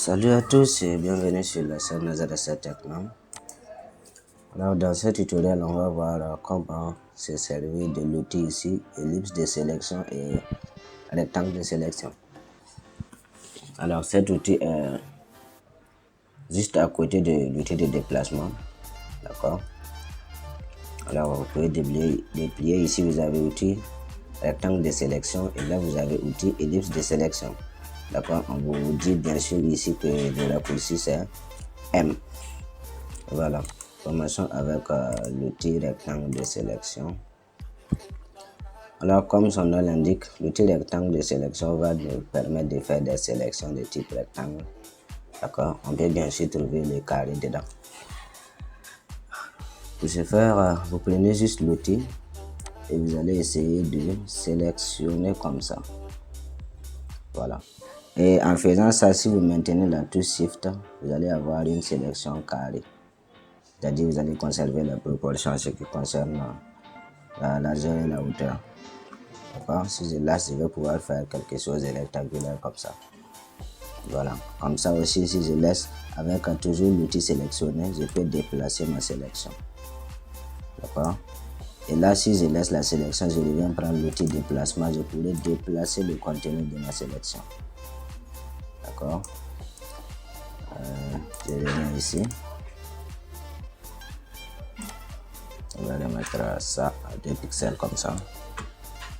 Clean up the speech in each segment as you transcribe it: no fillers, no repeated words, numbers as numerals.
Salut à tous et bienvenue sur la chaîne Nazareth Techno. Alors dans ce tutoriel, on va voir comment se servir de l'outil ici, ellipse de sélection et rectangle de sélection. Alors cet outil est juste à côté de l'outil de déplacement. D'accord. Alors vous pouvez déplier ici, vous avez outil rectangle de sélection et là vous avez outil ellipse de sélection. D'accord, on vous dit bien sûr ici que le raccourci c'est M. Voilà, commençons avec l'outil rectangle de sélection. Alors comme son nom l'indique, l'outil rectangle de sélection va nous permettre de faire des sélections de type rectangle. D'accord, on peut bien sûr trouver les carrés dedans. Pour ce faire, vous prenez juste l'outil et vous allez essayer de sélectionner comme ça. Voilà. Et en faisant ça, si vous maintenez la touche Shift, vous allez avoir une sélection carrée. C'est-à-dire vous allez conserver la proportion en ce qui concerne la largeur et la hauteur. D'accord? Si je lâche, je vais pouvoir faire quelque chose de rectangulaire comme ça. Voilà. Comme ça aussi, si je laisse avec toujours l'outil sélectionné, je peux déplacer ma sélection. D'accord? Et là, si je laisse la sélection, je reviens prendre l'outil déplacement, je pourrais déplacer le contenu de ma sélection. D'accord, je reviens ici, on va remettre ça à 2 pixels comme ça.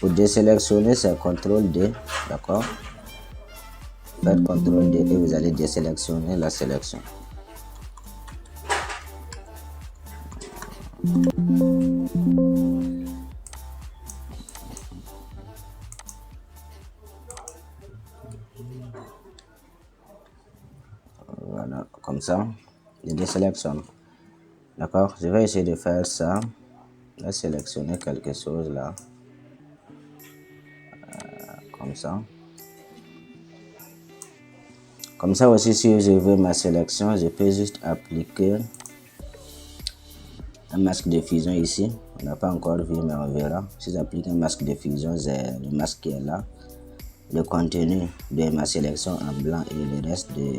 Pour désélectionner, c'est CTRL D, d'accord, faites CTRL D et vous allez désélectionner la sélection. Voilà, comme ça, je désélectionne. D'accord, je vais essayer de faire ça. Je vais sélectionner quelque chose là. Comme ça. Comme ça aussi, si je veux ma sélection, je peux juste appliquer un masque de fusion ici. On n'a pas encore vu, mais on verra. Si j'applique un masque de fusion, c'est le masque qui est là. Le contenu de ma sélection en blanc et le reste de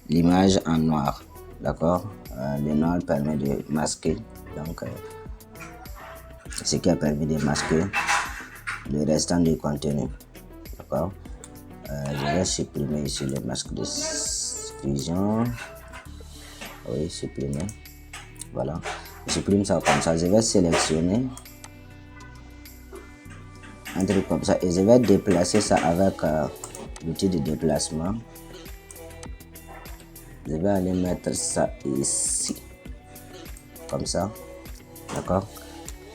l'image en noir. D'accord, le noir permet de masquer, donc ce qui a permis de masquer le restant du contenu. D'accord, je vais supprimer ici le masque de fusion. Oui, supprimer. Voilà, je supprime ça comme ça. Je vais sélectionner un truc comme ça et je vais déplacer ça avec l'outil de déplacement. Je vais aller mettre ça ici, comme ça. D'accord,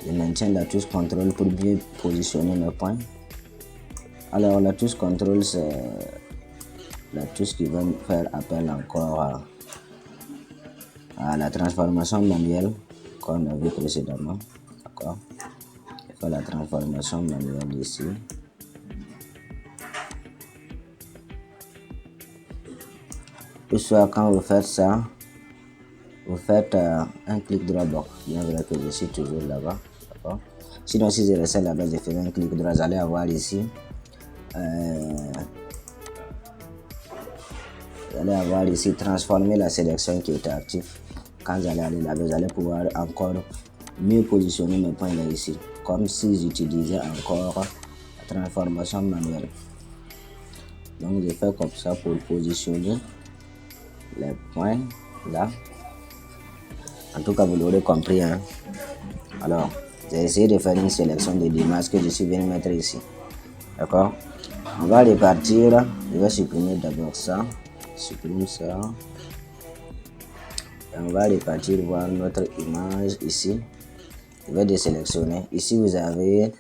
je maintiens la touche CTRL pour bien positionner mes points. Alors la touche CTRL, c'est la touche qui va faire appel encore à la transformation manuelle qu'on a vu précédemment. D'accord, je fais la transformation manuelle ici. Ou soit quand vous faites ça, vous faites un clic droit. Bon, bien vrai que je suis toujours là-bas. D'accord. Sinon, si je reste là-bas, je fais un clic droit, vous allez avoir ici. Vous allez avoir ici transformer la sélection qui était active. Quand vous allez aller là-bas, vous allez pouvoir encore mieux positionner mes points là ici, comme si j'utilisais encore la transformation manuelle. Donc je fais comme ça pour positionner les points là. En tout cas, vous l'aurez compris, hein? Alors, j'ai essayé de faire une sélection de l'image que je suis venu mettre ici. D'accord, on va repartir. Je vais supprimer d'abord ça. Supprime ça. Et on va repartir voir notre image ici. Je vais désélectionner. Ici, vous avez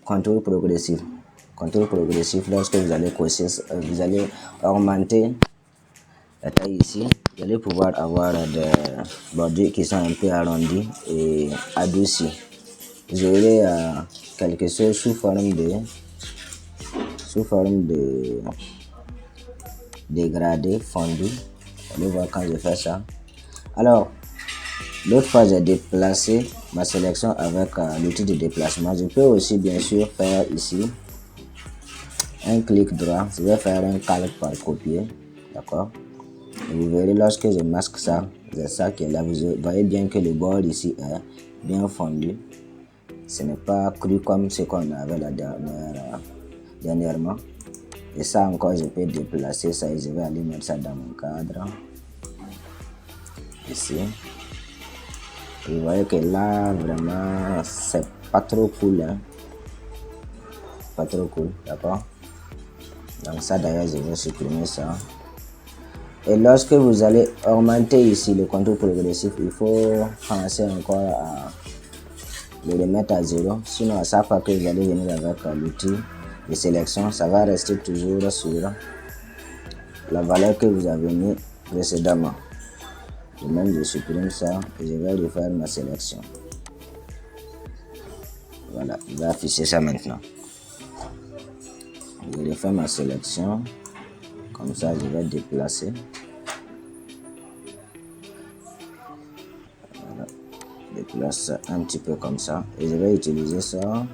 contour progressif. Contour progressif, lorsque vous allez cocher, vous allez augmenter la taille ici. Vous allez pouvoir avoir des bordures qui sont un peu arrondies et adoucies. Vous aurez quelque chose sous forme de dégradé fondu. Vous allez voir quand je fais ça. Alors, l'autre fois j'ai déplacé ma sélection avec l'outil de déplacement. Je peux aussi bien sûr faire ici un clic droit, je vais faire un calque par copier, d'accord. Et vous verrez lorsque je masque ça, c'est ça qui est là, vous voyez bien que le bord ici est bien fondu. Ce n'est pas cru comme ce qu'on avait dernièrement. Et ça encore, je peux déplacer ça et je vais aller mettre ça dans mon cadre. Ici. Et vous voyez que là, vraiment, c'est pas trop cool. Hein? Pas trop cool, d'accord? Donc ça d'ailleurs, je vais supprimer ça. Et lorsque vous allez augmenter ici le contour progressif, il faut penser encore à le remettre à 0. Sinon, à chaque fois que vous allez venir avec l'outil de sélection, ça va rester toujours sur la valeur que vous avez mis précédemment. Même je supprime ça et je vais refaire ma sélection. Voilà, je vais afficher ça maintenant. Je refais ma sélection. Comme ça, je vais déplacer. Voilà. Déplace ça un petit peu comme ça. Et je vais utiliser ça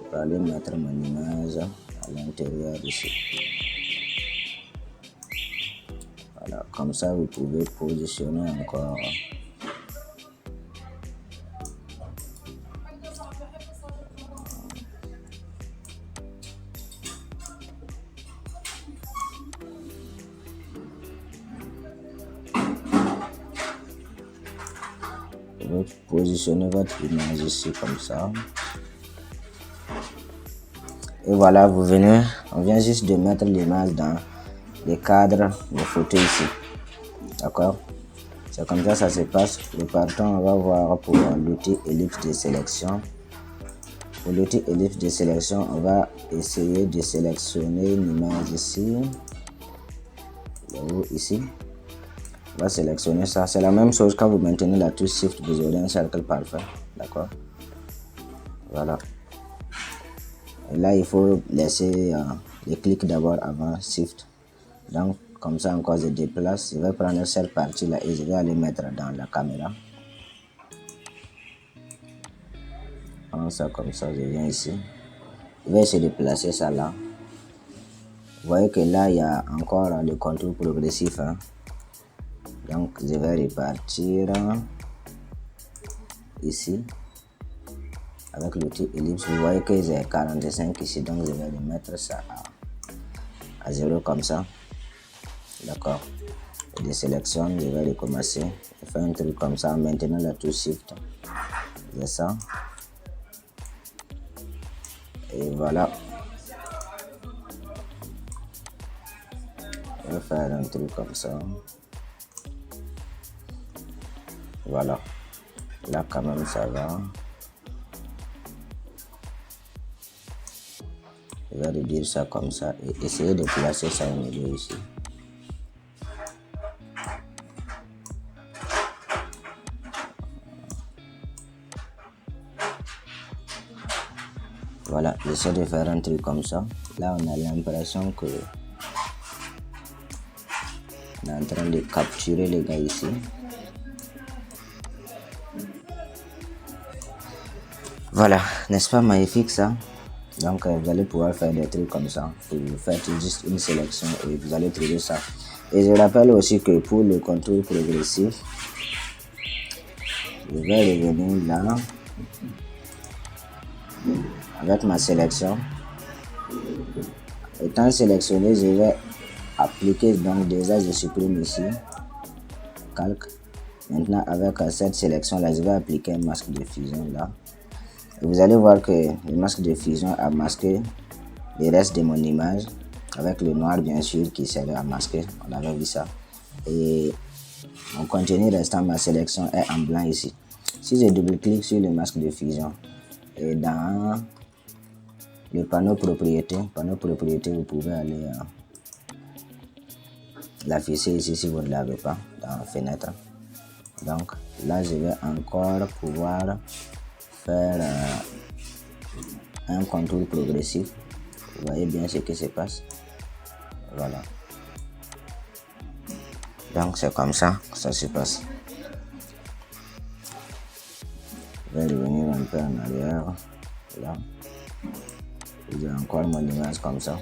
pour aller mettre mon image à l'intérieur ici. Voilà, comme ça, vous pouvez positionner encore. Vous positionnez votre image ici comme ça. Et voilà, on vient juste de mettre l'image dans le cadre de photo ici. D'accord? C'est comme ça se passe. Repartons, on va voir pour l'outil ellipse de sélection. Pour l'outil ellipse de sélection, on va essayer de sélectionner une image ici. Ici. On va sélectionner ça. C'est la même chose quand vous maintenez la touche Shift, vous aurez un cercle parfait. D'accord? Voilà. Et là, il faut laisser les clics d'abord avant Shift. Donc, comme ça, encore, je déplace. Je vais prendre cette partie-là et je vais aller mettre dans la caméra. Ça, comme ça, je viens ici. Je vais essayer de placer ça là. Vous voyez que là, il y a encore le contour progressif. Hein. Donc, je vais repartir ici. Avec l'outil ellipse, vous voyez que j'ai 45 ici. Donc, je vais le mettre ça à 0 comme ça. D'accord. Et de sélection, je vais recommencer. Je fais un truc comme ça en maintenant la touche Shift. C'est ça. Et voilà. Je vais faire un truc comme ça. Voilà. Là, quand même, ça va. Je vais réduire ça comme ça et essayer de placer ça au milieu ici. Voilà, j'essaie de faire un truc comme ça. Là, on a l'impression que on est en train de capturer les gars ici. Voilà, n'est-ce pas magnifique ça? Donc, vous allez pouvoir faire des trucs comme ça. Vous faites juste une sélection et vous allez trouver ça. Et je rappelle aussi que pour le contour progressif, je vais revenir là avec ma sélection. Étant sélectionné, je vais appliquer, donc déjà je supprime ici, calque. Maintenant avec cette sélection là, je vais appliquer un masque de fusion là. Et vous allez voir que le masque de fusion a masqué le reste de mon image, avec le noir bien sûr qui sert à masquer, on avait vu ça. Et mon contenu restant, ma sélection est en blanc ici. Si je double-clique sur le masque de fusion, et dans le panneau propriété, vous pouvez aller l'afficher ici si vous ne l'avez pas dans fenêtre. Donc là, je vais encore pouvoir faire un contour progressif. Vous voyez bien ce qui se passe. Voilà. Donc c'est comme ça que ça se passe. Je vais revenir un peu en arrière. Là. J'ai encore mon image comme ça.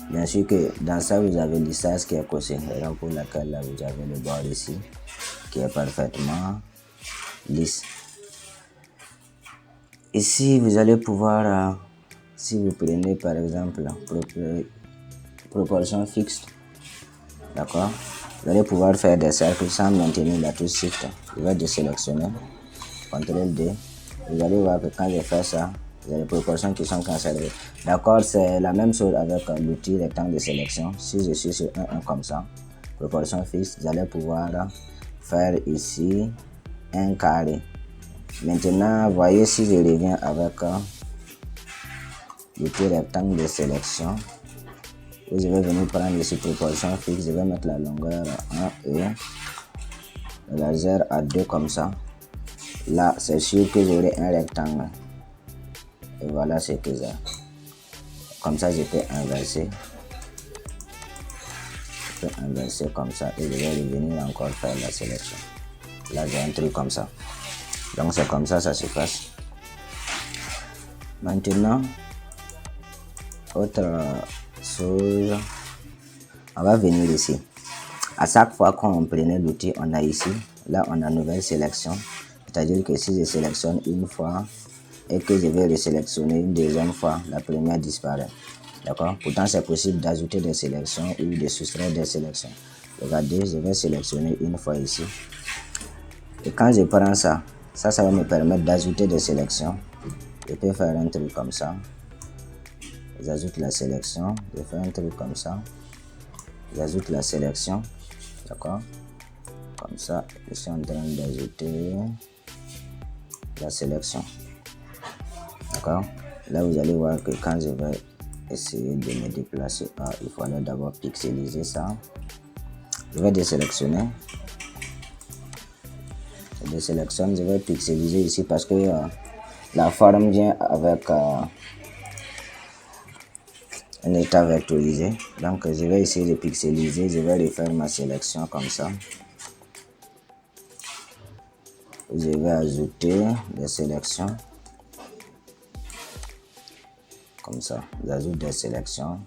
Bien sûr que dans ça, vous avez l'issage qui est coché, raison pour laquelle là, vous avez le bord ici qui est parfaitement lisse. Ici, vous allez pouvoir, si vous prenez par exemple proportion fixe, d'accord, vous allez pouvoir faire des cercles sans maintenir la touche Shift. Je vais désélectionner, CTRL D. Vous allez voir que quand je fais ça, vous avez les proportions qui sont conservées. D'accord, c'est la même chose avec l'outil rectangle de sélection. Si je suis sur un comme ça, proportion fixe, vous allez pouvoir faire ici un carré. Maintenant, voyez si je reviens avec l'outil rectangle de sélection. Et je vais venir prendre ici proportion fixe, je vais mettre la longueur 1 et le laser à 2 comme ça. Là, c'est sûr que j'aurai un rectangle. Et voilà ce que j'ai. Comme ça, je peux inverser. Je peux inverser comme ça et je vais revenir encore faire la sélection. Là, j'ai un truc comme ça. Donc, c'est comme ça se passe. Maintenant, autre chose, on va venir ici. À chaque fois qu'on prenait l'outil, on a ici, là, on a nouvelle sélection. C'est-à-dire que si je sélectionne une fois et que je vais resélectionner une deuxième fois, la première disparaît. D'accord? Pourtant, c'est possible d'ajouter des sélections ou de soustraire des sélections. Regardez, je vais sélectionner une fois ici. Et quand je prends ça, ça va me permettre d'ajouter des sélections. Je peux faire un truc comme ça. J'ajoute la sélection. Je fais un truc comme ça. J'ajoute la sélection. D'accord? Comme ça, je suis en train d'ajouter la sélection. D'accord? Là, vous allez voir que quand je vais essayer de me déplacer, il fallait d'abord pixeliser ça. Je vais désélectionner. Je désélectionne, je vais pixeliser ici parce que la forme vient avec un état vectorisé. Donc, je vais essayer de pixeliser. Je vais refaire ma sélection comme ça. Je vais ajouter des sélections. Comme ça, j'ajoute des sélections.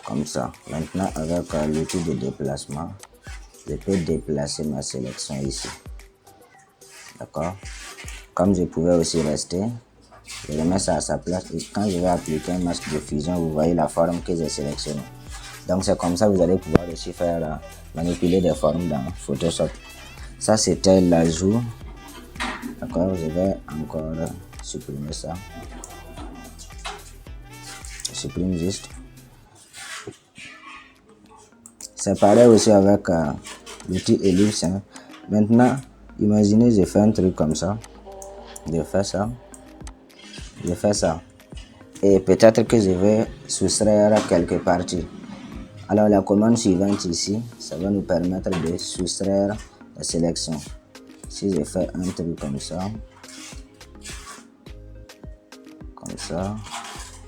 Comme ça. Maintenant, avec l'outil de déplacement, je peux déplacer ma sélection ici. D'accord? Comme je pouvais aussi rester, je remets ça à sa place et quand je vais appliquer un masque de fusion, vous voyez la forme que j'ai sélectionnée. Donc c'est comme ça que vous allez pouvoir aussi faire manipuler des formes dans Photoshop. Ça c'était l'ajout. D'accord, je vais encore supprimer ça. Je supprime juste. C'est pareil aussi avec l'outil ellipse. Hein. Maintenant, imaginez je fais un truc comme ça. Je fais ça. Je fais ça. Et peut-être que je vais soustraire quelques parties. Alors la commande suivante ici, ça va nous permettre de soustraire la sélection. Si je fais un truc comme ça,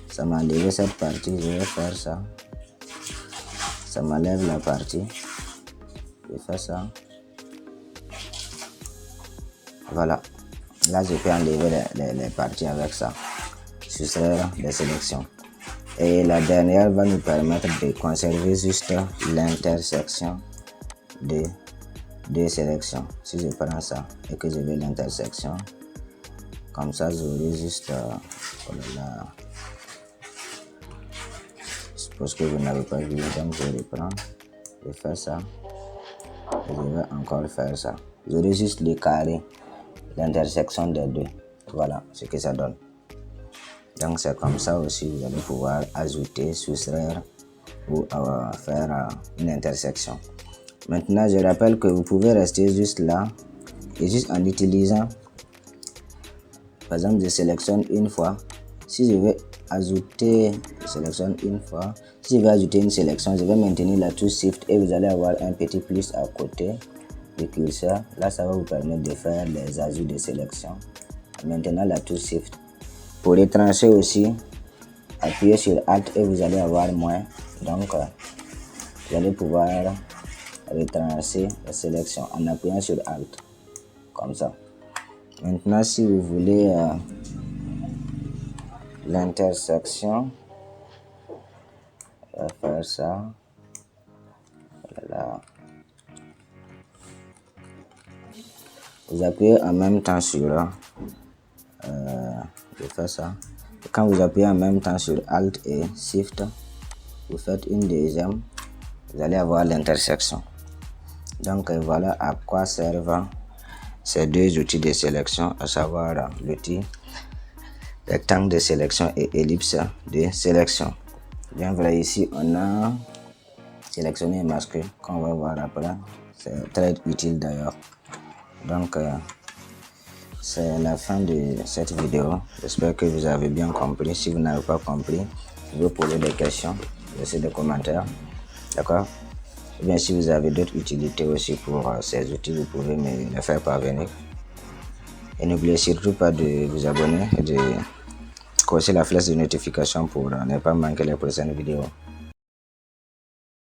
ça m'a enlevé cette partie, je vais faire ça. Ça m'enlève la partie. Je fais ça. Voilà. Là, je peux enlever les parties avec ça. Soustraire les sélections. Et la dernière va nous permettre de conserver juste l'intersection de deux sélections. Si je prends ça et que je vais l'intersection, comme ça j'aurai juste oh là là. Je suppose que vous n'avez pas vu, donc je reprends, je fais ça et je vais encore faire ça. J'aurai juste le carré, l'intersection des deux. Voilà ce que ça donne. Donc c'est comme ça aussi vous allez pouvoir ajouter, soustraire ou faire une intersection. Maintenant je rappelle que vous pouvez rester juste là et juste en utilisant, par exemple je sélectionne une fois. Si je vais ajouter, je sélectionne une fois. Si je vais ajouter une sélection, je vais maintenir la touche Shift et vous allez avoir un petit plus à côté du curseur. Là ça va vous permettre de faire les ajouts de sélection. Maintenant la touche Shift. Pour retrancher aussi, appuyez sur Alt et vous allez avoir moins. Donc, vous allez pouvoir retrancher la sélection en appuyant sur Alt. Comme ça. Maintenant, si vous voulez l'intersection, on va faire ça. Voilà. Vous appuyez en même temps sur je fais ça. Et quand vous appuyez en même temps sur Alt et Shift, vous faites une deuxième, vous allez avoir l'intersection. Donc voilà à quoi servent ces deux outils de sélection, à savoir l'outil rectangle de sélection et ellipse de sélection. Bien voilà, ici on a sélectionné et masqué, qu'on va voir après. C'est très utile d'ailleurs. Donc c'est la fin de cette vidéo. J'espère que vous avez bien compris. Si vous n'avez pas compris, vous pouvez poser des questions, laisser des commentaires. D'accord? Ou bien si vous avez d'autres utilités aussi pour ces outils, vous pouvez me les faire parvenir. Et n'oubliez surtout pas de vous abonner et de cocher la flèche de notification pour ne pas manquer les prochaines vidéos.